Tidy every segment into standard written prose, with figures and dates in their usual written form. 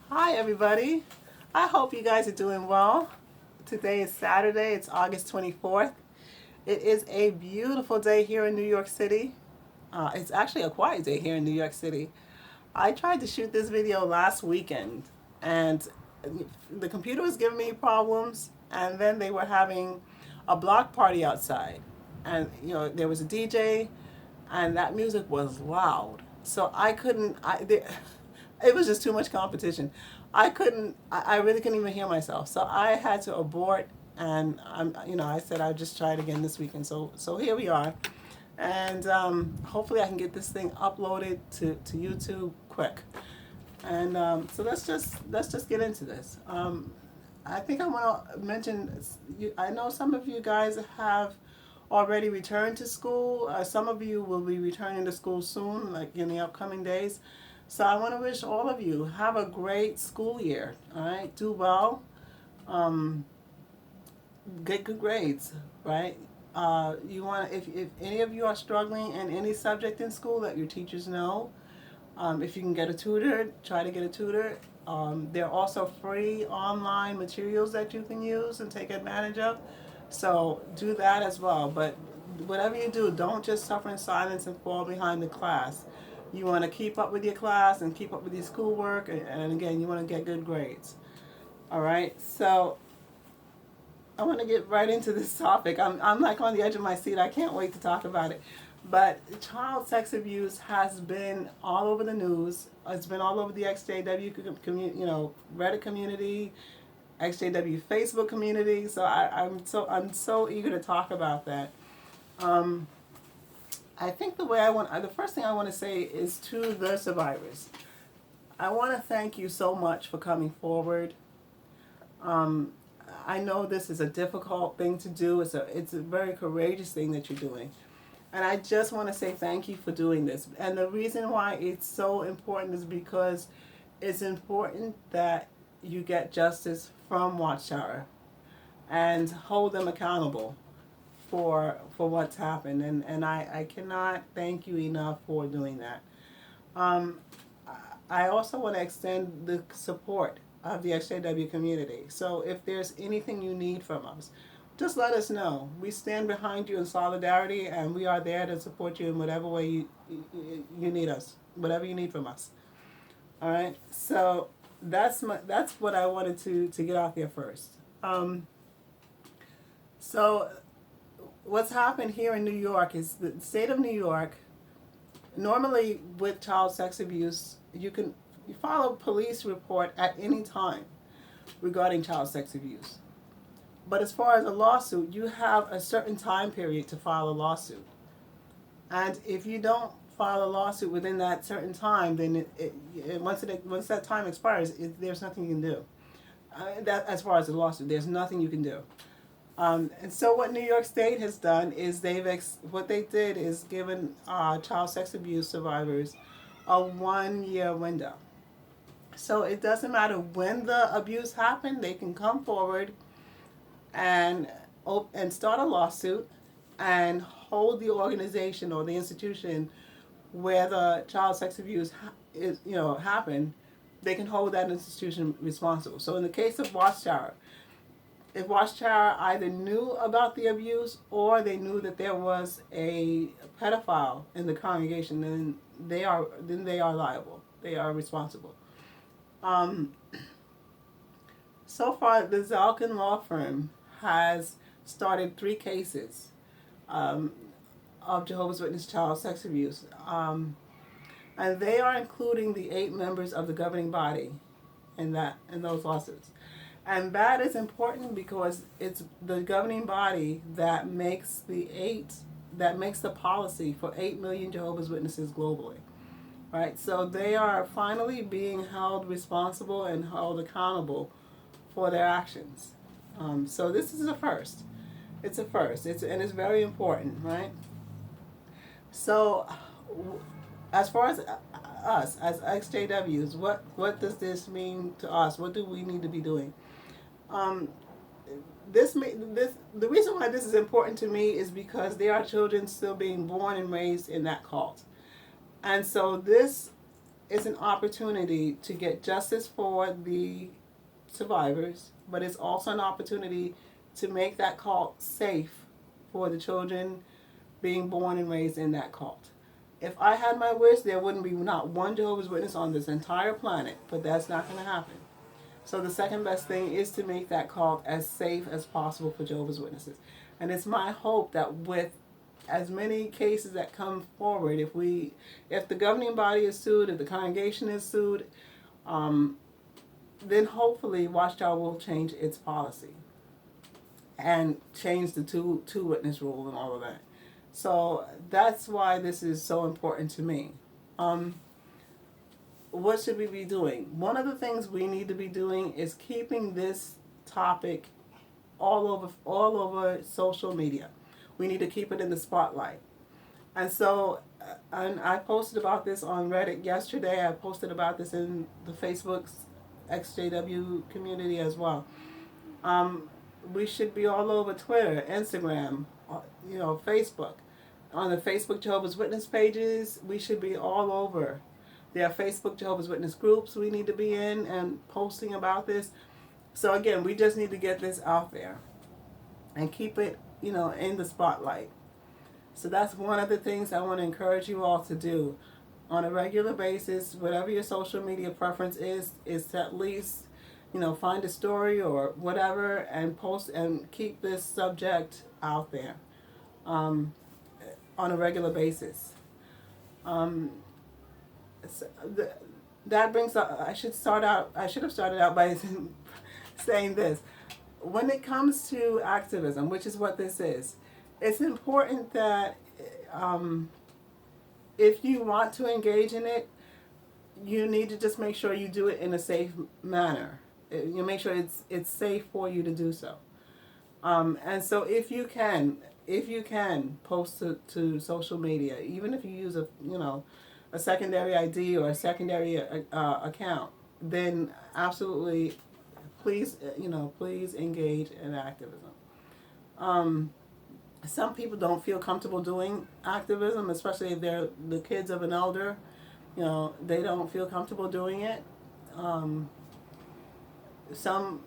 Hi everybody. I hope you guys are doing well. Today is Saturday. It's August 24th. It is a beautiful day here in New York City. It's actually a quiet day here in New York City. I tried to shoot this video last weekend and the computer was giving me problems, and then they were having a block party outside. And there was a DJ and that music was loud. So I couldn't it was just too much competition. I really couldn't even hear myself. So I had to abort, and I said I'd just try it again this weekend. So here we are. And hopefully I can get this thing uploaded to YouTube quick. And so let's just get into this. I think I want to mention. I know some of you guys have already returned to school. Some of you will be returning to school soon, like in the upcoming days. So I want to wish all of you have a great school year. All right, do well, um, get good grades. Right. You want if any of you are struggling in any subject in school, let your teachers know. If you can get a tutor, try to get a tutor. There are also free online materials that you can use and take advantage of. So do that as well. But whatever you do, don't just suffer in silence and fall behind the class. You want to keep up with your class and keep up with your schoolwork. And again, you want to get good grades. All right. So I want to get right into this topic. I'm like on the edge of my seat. I can't wait to talk about it. But child sex abuse has been all over the news. It's been all over the XJW community, Reddit community, XJW Facebook community. So I'm so eager to talk about that. Um, I think the first thing I want to say is to the survivors. I want to thank you so much for coming forward. Um, I know this is a difficult thing to do. It's a very courageous thing that you're doing. And I just want to say thank you for doing this. And the reason why it's so important is because it's important that you get justice from Watchtower and hold them accountable for what's happened. And I cannot thank you enough for doing that. Um, I also want to extend the support of the XJW community. So if there's anything you need from us, just let us know. We stand behind you in solidarity, and we are there to support you in whatever way you need us, whatever you need from us. All right. So that's what I wanted to get out there first. Um, so what's happened here in New York is the state of New York. Normally, with child sex abuse, you file a police report at any time regarding child sex abuse. But as far as a lawsuit, you have a certain time period to file a lawsuit. And if you don't file a lawsuit within that certain time, then once that time expires, there's nothing you can do. That as far as the lawsuit, there's nothing you can do. And so what New York State has done is what they did is given child sex abuse survivors a 1 year window. So it doesn't matter when the abuse happened, they can come forward and and start a lawsuit and hold the organization or the institution where the child sex abuse is happened. They can hold that institution responsible. So in the case of Watchtower, if Watchtower either knew about the abuse or they knew that there was a pedophile in the congregation, then they are liable. They are responsible. Um, so far, the Zalkin Law Firm has started 3 cases um, of Jehovah's Witness child sex abuse, and they are including the 8 members of the governing body in those lawsuits. And that is important because it's the governing body that makes the policy for 8 million Jehovah's Witnesses globally. Right? So they are finally being held responsible and held accountable for their actions. So this is a first. It's a first. And it's very important, right? So, as far as us as XJWs, what does this mean to us? What do we need to be doing? Um, the reason why this is important to me is because there are children still being born and raised in that cult, and so it's an opportunity to get justice for the survivors, but it's also an opportunity to make that cult safe for the children being born and raised in that cult. If I had my wish, there wouldn't be not one Jehovah's Witness on this entire planet, but that's not going to happen. So the second best thing is to make that cult as safe as possible for Jehovah's Witnesses. And it's my hope that with as many cases that come forward, if the governing body is sued, if the congregation is sued, then hopefully Watchtower will change its policy and change the two witness rule and all of that. So that's why this is so important to me. What should we be doing? One of the things we need to be doing is keeping this topic all over social media. We need to keep it in the spotlight. And so, and I posted about this on Reddit yesterday. I posted about this in the Facebook's XJW community as well. We should be all over Twitter, Instagram, Facebook. On the Facebook Jehovah's Witness pages, we should be all over. There are Facebook Jehovah's Witness groups we need to be in and posting about this. So again, we just need to get this out there and keep it, in the spotlight. So that's one of the things I want to encourage you all to do on a regular basis. Whatever your social media preference is to at least, find a story or whatever and post and keep this subject out there on a regular basis. That brings up, I should have started out by saying this. When it comes to activism, which is what this is, it's important that if you want to engage in it, you need to just make sure you do it in a safe manner. You make sure it's safe for you to do so. And so if you can post to social media, even if you use a secondary ID or a secondary account, then absolutely, please engage in activism. Some people don't feel comfortable doing activism, especially if they're the kids of an elder. They don't feel comfortable doing it. Some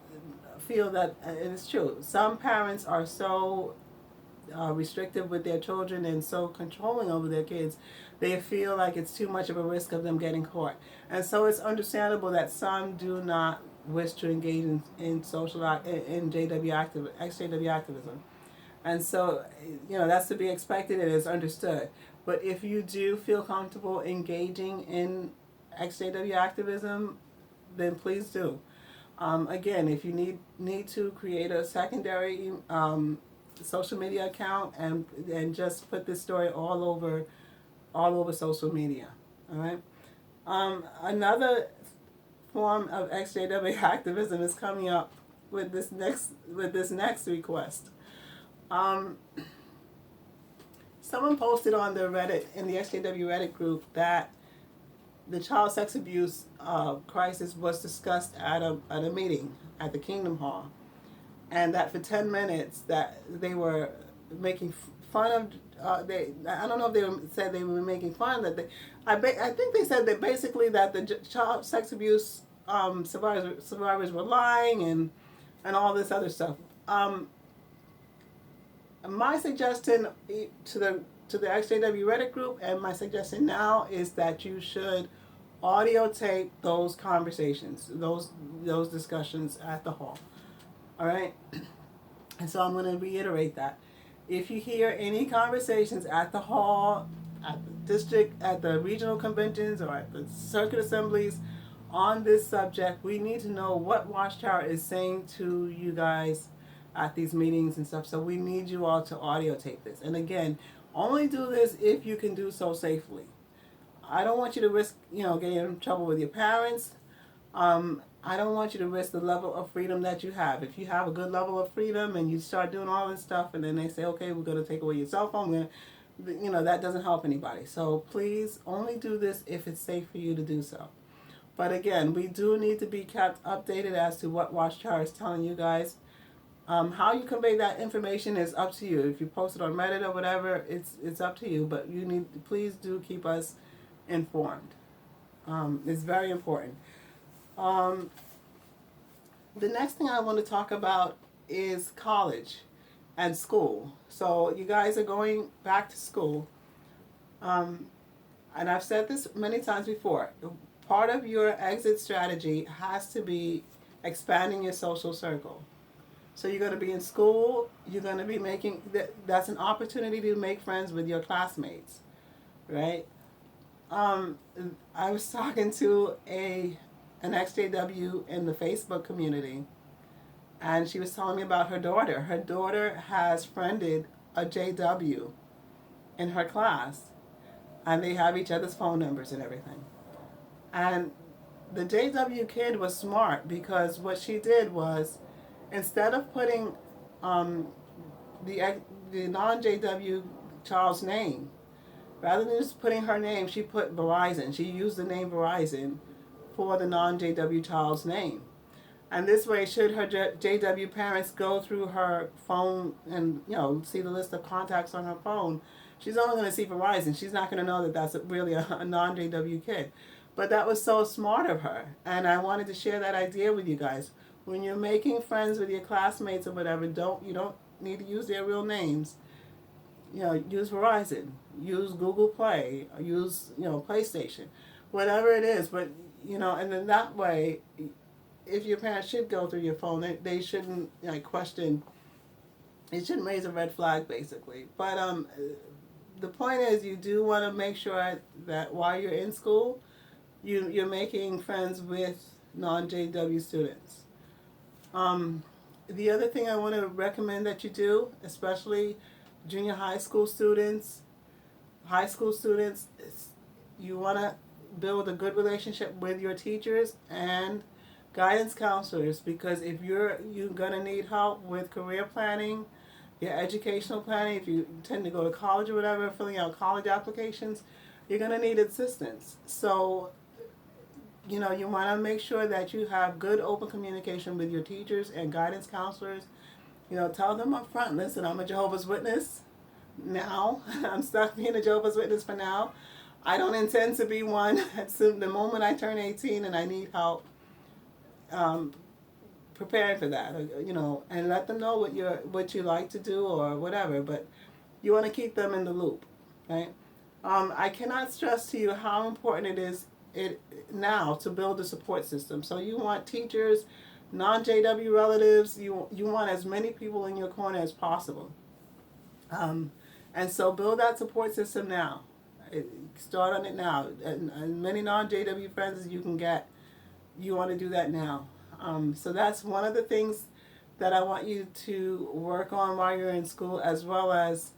feel that, and it's true, some parents are so restrictive with their children and so controlling over their kids, they feel like it's too much of a risk of them getting caught. And so it's understandable that some do not wish to engage in XJW activism. And so, that's to be expected and is understood. But if you do feel comfortable engaging in XJW activism, then please do. Again, if you need to create a secondary social media account and just put this story all over social media. All right. Another form of XJW activism is coming up with this next request. Someone posted on the Reddit, in the XJW Reddit group, that the child sex abuse crisis was discussed at a meeting at the Kingdom Hall, and that for 10 minutes that they were making fun of. I don't know if they said they were making fun that I think they said that basically that the child sex abuse survivors were lying and all this other stuff. My suggestion to the XJW Reddit group, and my suggestion now, is that you should audio tape those conversations, those discussions at the hall. All right? And so I'm going to reiterate that. If you hear any conversations at the hall, at the district, at the regional conventions, or at the circuit assemblies on this subject, we need to know what Watchtower is saying to you guys at these meetings and stuff. So we need you all to audio tape this. And again, only do this if you can do so safely. I don't want you to risk, getting in trouble with your parents. I don't want you to risk the level of freedom that you have. If you have a good level of freedom and you start doing all this stuff and then they say, okay, we're going to take away your cell phone, that doesn't help anybody. So please only do this if it's safe for you to do so. But again, we do need to be kept updated as to what Watchtower is telling you guys. How you convey that information is up to you. If you post it on Reddit or whatever, it's up to you. But please do keep us informed. It's very important. Um, the next thing I want to talk about is college and school. So you guys are going back to school. Um, and I've said this many times before. Part of your exit strategy has to be expanding your social circle. So you're going to be in school, you're going to be making, that's an opportunity to make friends with your classmates, right? Um, I was talking to an XJW in the Facebook community, and she was telling me about her daughter. Her daughter has friended a JW in her class, and they have each other's phone numbers and everything. And the JW kid was smart because what she did was, instead of putting um, the the non JW child's name, rather than just putting her name, she put Verizon. She used the name Verizon for the non JW child's name. And this way, should her JW parents go through her phone and see the list of contacts on her phone, she's only going to see Verizon. She's not going to know that that's really a non JW kid. But that was so smart of her, and I wanted to share that idea with you guys. When you're making friends with your classmates or whatever, you don't need to use their real names. Use Verizon, use Google Play, use PlayStation, whatever it is. But and then that way, if your parents should go through your phone, they shouldn't question. It shouldn't raise a red flag, basically. But the point is, you do want to make sure that while you're in school, you're making friends with non-JW students. The other thing I want to recommend that you do, especially junior high school students, you want to build a good relationship with your teachers and guidance counselors, because if you're going to need help with career planning, your educational planning, if you intend to go to college or whatever, filling out college applications, you're going to need assistance. So you want to make sure that you have good open communication with your teachers and guidance counselors. Tell them up front, listen, I'm a Jehovah's Witness now. I'm stuck being a Jehovah's Witness for now. I don't intend to be one the moment I turn 18 and I need help preparing for that, and let them know what you like to do or whatever, but you want to keep them in the loop, right? I cannot stress to you how important it now to build a support system. So you want teachers, non-JW relatives, you want as many people in your corner as possible. And so build that support system now. Start on it now. And many non-JW friends as you can get, you want to do that now. So that's one of the things that I want you to work on while you're in school, as well as,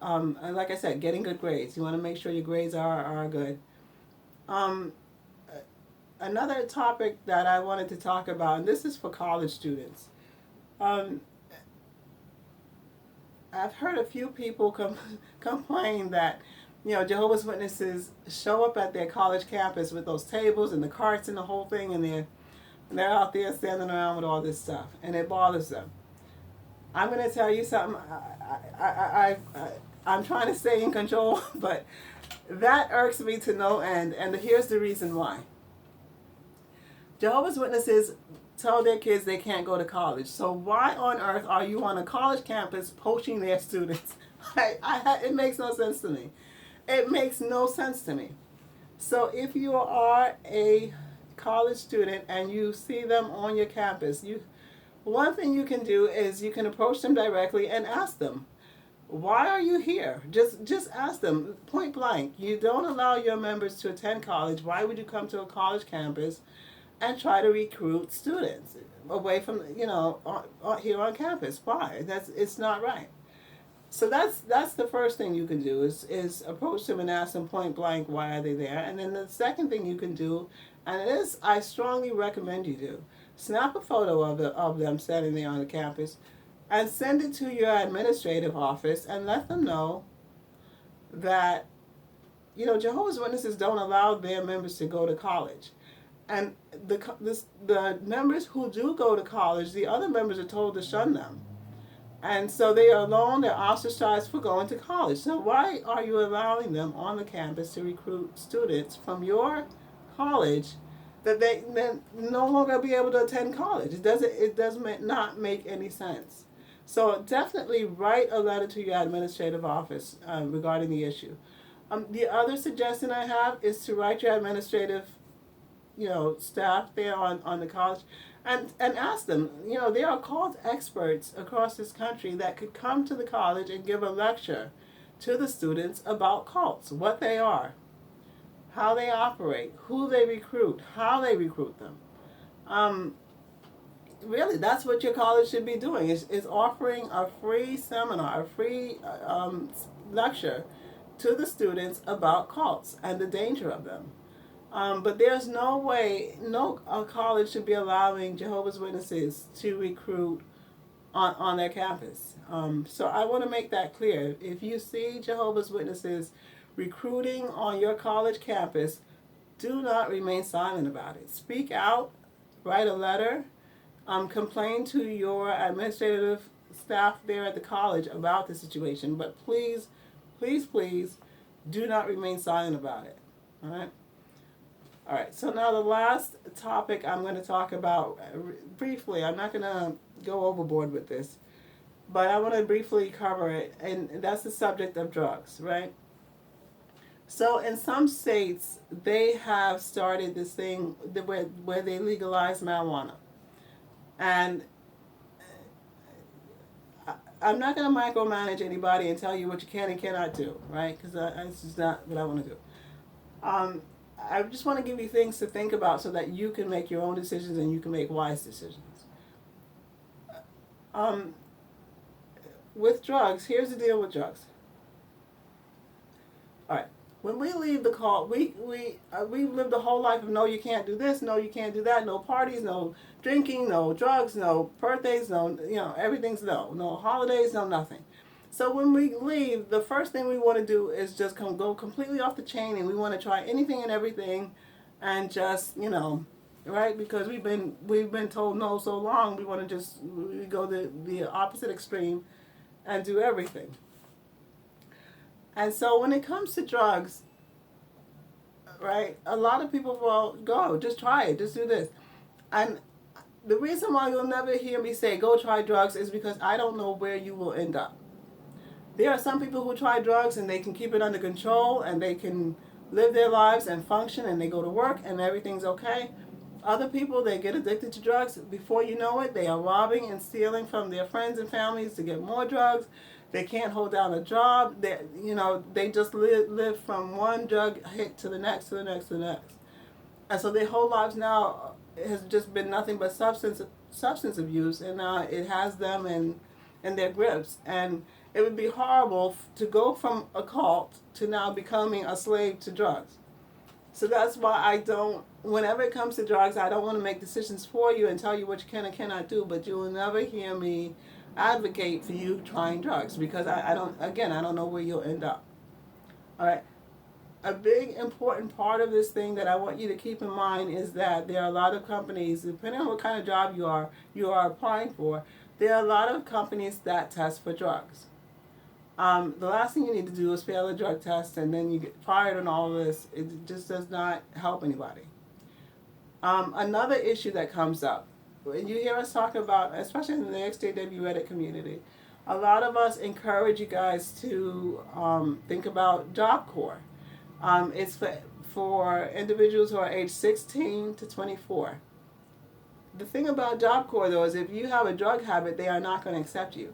and like I said, getting good grades. You want to make sure your grades are good. Another topic that I wanted to talk about, and this is for college students. I've heard a few people complain that, Jehovah's Witnesses show up at their college campus with those tables and the carts and the whole thing, and they're out there standing around with all this stuff, and it bothers them. I'm going to tell you something. I'm trying to stay in control, but that irks me to no end, and here's the reason why. Jehovah's Witnesses tell their kids they can't go to college. So why on earth are you on a college campus poaching their students? It makes no sense to me. It makes no sense to me. So if you are a college student and you see them on your campus, one thing you can do is you can approach them directly and ask them, why are you here? Just ask them point blank. You don't allow your members to attend college. Why would you come to a college campus and try to recruit students away from here on campus? Why? It's not right. So that's the first thing you can do is approach them and ask them point blank, why are they there? And then the second thing you can do, and it is, I strongly recommend you do, snap a photo of them standing there on the campus and send it to your administrative office and let them know that Jehovah's Witnesses don't allow their members to go to college. And the members who do go to college, the other members are told to shun them. And so they are alone, they're ostracized for going to college. So why are you allowing them on the campus to recruit students from your college, that they then no longer be able to attend college. It does not make any sense. So definitely write a letter to your administrative office regarding the issue. The other suggestion I have is to write your administrative, staff there on the college, and ask them. There are called experts across this country that could come to the college and give a lecture to the students about cults, what they are, how they operate, who they recruit, how they recruit them. Um, Really, that's what your college should be doing, is offering a free seminar, a free lecture to the students about cults and the danger of them. But there's no way, no college should be allowing Jehovah's Witnesses to recruit on their campus. So I want to make that clear. If you see Jehovah's Witnesses recruiting on your college campus, do not remain silent about it. Speak out, write a letter, complain to your administrative staff there at the college about the situation. But please, please, please, do not remain silent about it. All right? All right, so now the last topic I'm going to talk about briefly. I'm not going to go overboard with this, but I want to briefly cover it, and that's the subject of drugs, right? So in some states, they have started this thing where they legalize marijuana. And I'm not going to micromanage anybody and tell you what you can and cannot do, right? Because that's just not what I want to do. I just want to give you things to think about so that you can make your own decisions and you can make wise decisions. With drugs, here's the deal with drugs. All right. When we leave the call, we lived a whole life of no, you can't do this, no, you can't do that, no parties, no drinking, no drugs, no birthdays, no, everything's no holidays, no nothing. So when we leave, the first thing we want to do is just go completely off the chain, and we want to try anything and everything, and just right, because we've been told no so long, we want to just go the opposite extreme, and do everything. And so when it comes to drugs, right, a lot of people will go, just try it, just do this. And the reason why you'll never hear me say go try drugs is because I don't know where you will end up. There are some people who try drugs and they can keep it under control and they can live their lives and function and they go to work and everything's okay. Other people, they get addicted to drugs. Before you know it, they are robbing and stealing from their friends and families to get more drugs. They can't hold down a job. They just live from one drug hit to the next, to the next, to the next. And so their whole lives now has just been nothing but substance abuse, and it has them in their grips. And it would be horrible to go from a cult to now becoming a slave to drugs. So that's why whenever it comes to drugs, I don't want to make decisions for you and tell you what you can and cannot do, but you will never hear me advocate for you trying drugs, because I don't know where you'll end up. All right. A big important part of this thing that I want you to keep in mind is that there are a lot of companies, depending on what kind of job you are applying for, there are a lot of companies that test for drugs. The last thing you need to do is fail a drug test and then you get fired and all of this. It just does not help anybody. Another issue that comes up, when you hear us talk about, especially in the XJW Reddit community, a lot of us encourage you guys to think about Job Corps. It's for individuals who are age 16 to 24. The thing about Job Corps, though, is if you have a drug habit, they are not going to accept you.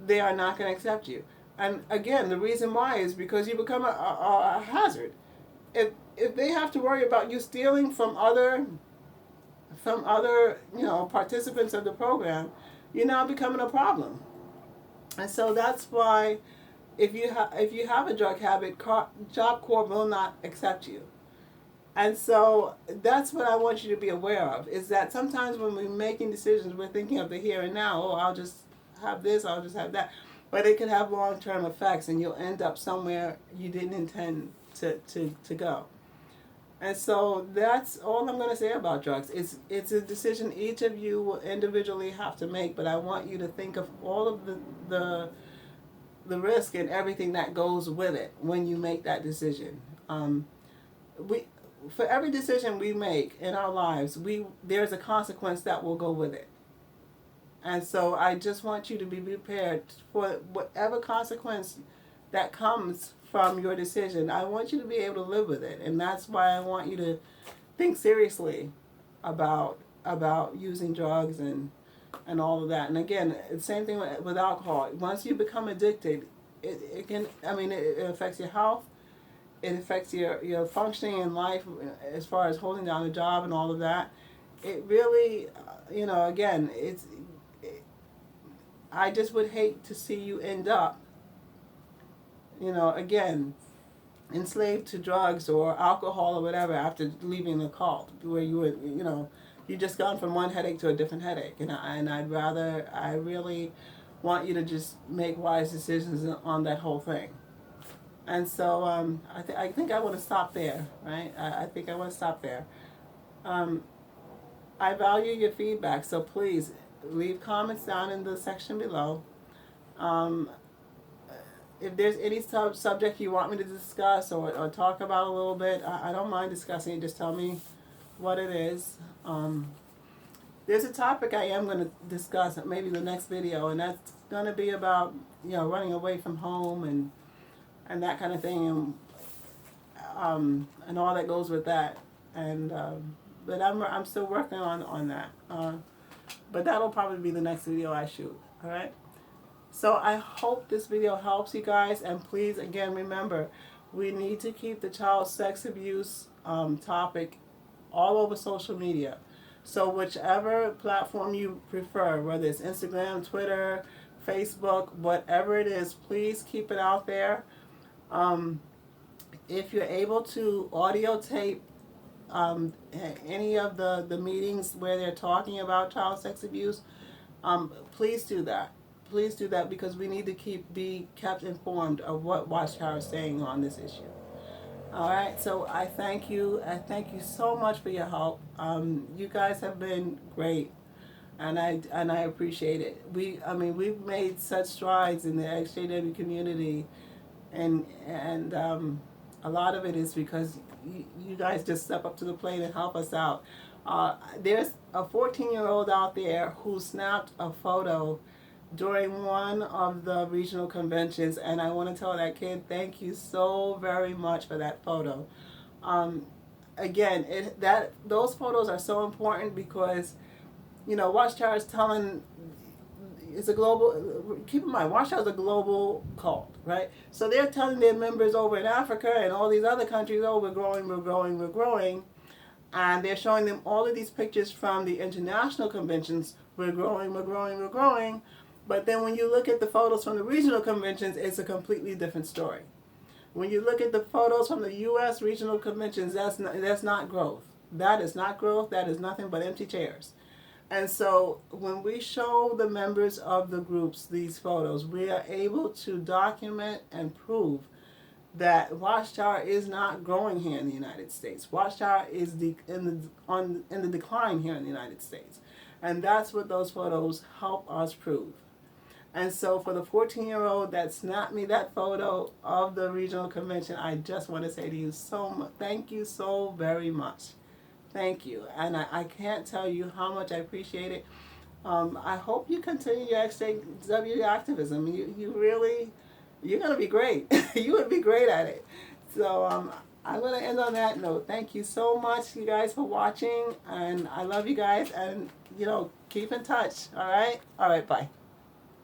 They are not going to accept you. And again, the reason why is because you become a hazard. If they have to worry about you stealing from other participants of the program, you're now becoming a problem. And so that's why if you have a drug habit, Job Corps will not accept you. And so that's what I want you to be aware of, is that sometimes when we're making decisions, we're thinking of the here and now. Oh, I'll just have this, I'll just have that. But it could have long-term effects, and you'll end up somewhere you didn't intend to go. And so that's all I'm going to say about drugs. It's a decision each of you will individually have to make, but I want you to think of all of the risk and everything that goes with it when you make that decision. for every decision we make in our lives, there's a consequence that will go with it. And so I just want you to be prepared for whatever consequence that comes from your decision. I want you to be able to live with it. And that's why I want you to think seriously about using drugs and all of that. And again, the same thing with alcohol. Once you become addicted, it can, I mean, it affects your health. It affects your functioning in life as far as holding down a job and all of that. It really, again, I just would hate to see you end up, again, enslaved to drugs or alcohol or whatever after leaving the cult, where you would, you just gone from one headache to a different headache. And I really want you to just make wise decisions on that whole thing. And so I think I want to stop there, right? I think I want to stop there. I value your feedback, so please leave comments down in the section below. If there's any subject you want me to discuss or talk about a little bit, I don't mind discussing it. Just tell me what it is. There's a topic I am going to discuss maybe the next video, and that's going to be about running away from home and that kind of thing, and all that goes with that. And but I'm still working on that. But that'll probably be the next video I shoot. All right. So I hope this video helps you guys, and please again remember, we need to keep the child sex abuse topic all over social media. So whichever platform you prefer, whether it's Instagram, Twitter, Facebook, whatever it is, please keep it out there. If you're able to audio tape any of the meetings where they're talking about child sex abuse, please do that. Please do that, because we need to be kept informed of what Watchtower is saying on this issue. All right, so I thank you. I thank you so much for your help. You guys have been great, and I appreciate it. We've made such strides in the XJW community, and a lot of it is because you guys just step up to the plate and help us out. There's a 14-year-old out there who snapped a photo during one of the regional conventions, and I want to tell that kid thank you so very much for that photo. Again, those photos are so important because Watchtower is telling, it's a global, keep in mind, Watchtower is a global cult, right? So they're telling their members over in Africa and all these other countries, oh, we're growing, and they're showing them all of these pictures from the international conventions, we're growing. But then when you look at the photos from the regional conventions, it's a completely different story. When you look at the photos from the U.S. regional conventions, that's not growth. That is not growth. That is nothing but empty chairs. And so when we show the members of the groups these photos, we are able to document and prove that Watchtower is not growing here in the United States. Watchtower is in the decline here in the United States. And that's what those photos help us prove. And so for the 14-year-old that snapped me that photo of the regional convention, I just want to say to you thank you so very much. Thank you. And I can't tell you how much I appreciate it. I hope you continue your XJW activism. You're going to be great. You would be great at it. So I'm going to end on that note. Thank you so much, you guys, for watching. And I love you guys. And, keep in touch. All right? All right, bye.